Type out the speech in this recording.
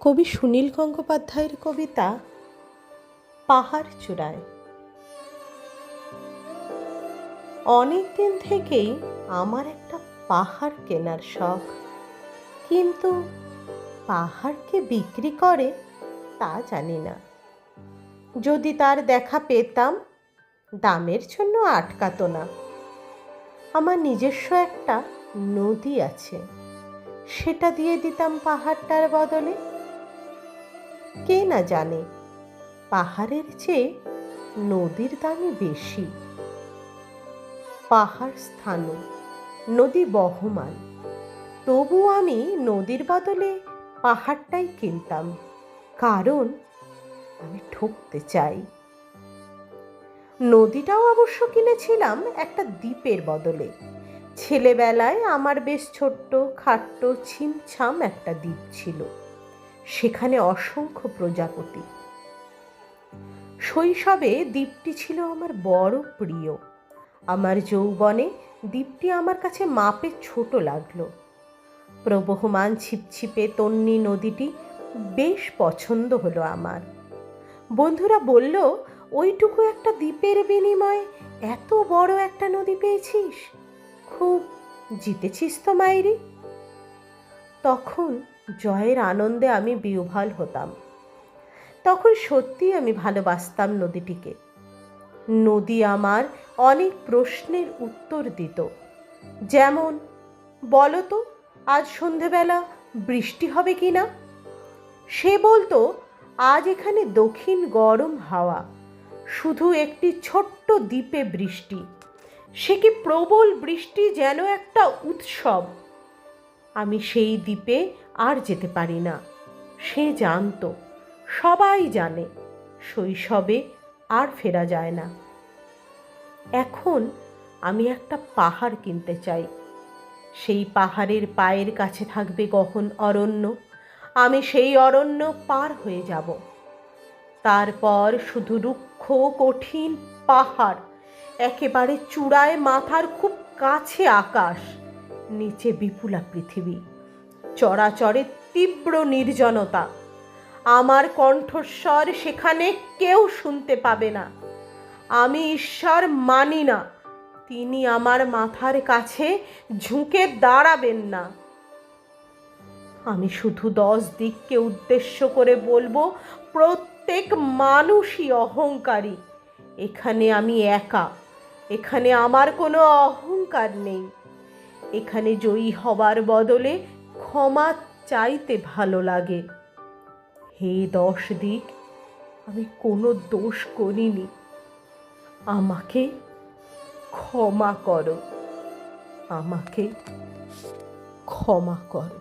কবি সুনীল গঙ্গোপাধ্যায়ের কবিতা পাহাড় চূড়ায়। অনেক দিন থেকেই আমার একটা পাহাড় কেনার শখ, কিন্তু পাহাড়কে বিক্রি করে তা জানি না। যদি তার দেখা পেতাম, দামের জন্য আটকাতো না। আমার নিজস্ব একটা নদী আছে, সেটা দিয়ে দিতাম পাহাড়টার বদলে। কে না জানে পাহাড়ের চেয়ে নদীর দামই বেশি। পাহাড় স্থানু, নদী বহমান, তবু আমি নদীর বদলে পাহাড়টাই কিনতাম, কারণ আমি ঠকতে চাই। নদীটাও অবশ্য কিনেছিলাম একটা দ্বীপের বদলে। ছেলেবেলায় আমার বেশ ছোট্ট খাট্ট ছিমছাম একটা দ্বীপ ছিল, সেখানে অসংখ্য প্রজাপতি। শৈশবে দ্বীপটি ছিল আমার বড় প্রিয়। আমার যৌবনে দ্বীপটি আমার কাছে মাপে ছোট লাগলো। প্রবহমান ছিপছিপে তন্নি নদীটি বেশ পছন্দ হলো আমার। বন্ধুরা বলল, ওইটুকু একটা দ্বীপের বিনিময়ে এত বড় একটা নদী পেয়েছিস, খুব জিতেছিস তো মাইরি। তখন জয়ের আনন্দে আমি বিহ্বল হতাম। তখন সত্যি আমি ভালোবাসতাম নদীটিকে। নদী আমার অনেক প্রশ্নের উত্তর দিত, যেমন, বলো তো আজ সন্ধেবেলা বৃষ্টি হবে কি না। সে বলতো, আজ এখানে দক্ষিণ গরম হাওয়া, শুধু একটি ছোট্ট দ্বীপে বৃষ্টি, সে কি প্রবল বৃষ্টি, যেন একটা উৎসব। আমি সেই দ্বীপে আর যেতে পারি না। সে জানতো, সবাই জানে, শৈশবে আর ফেরা যায় না। এখন আমি একটা পাহাড় কিনতে চাই। সেই পাহাড়ের পায়ের কাছে থাকবে গহন অরণ্য। আমি সেই অরণ্য পার হয়ে যাব। তারপর শুধু রুক্ষ কঠিন পাহাড়, একেবারে চূড়ায় মাথার খুব কাছে আকাশ, নিচে বিপুলা পৃথিবী, চরাচরে তীব্র নির্জনতা। আমার কণ্ঠস্বর সেখানে কেউ শুনতে পাবে না। আমি ঈশ্বর মানি না, তিনি আমার মাথার কাছে ঝুঁকে দাঁড়াবেন না। আমি শুধু 10 দিককে উদ্দেশ্য করে বলবো, প্রত্যেক মানুষই অহংকারী। এখানে আমি একা, এখানে আমার কোনো অহংকার নেই। এখানে জয়ী হবার বদলে ক্ষমা চাইতে ভালো লাগে। হে 10 দিক, আমি কোনো দোষ করিনি, আমাকে ক্ষমা করো, আমাকে ক্ষমা করো।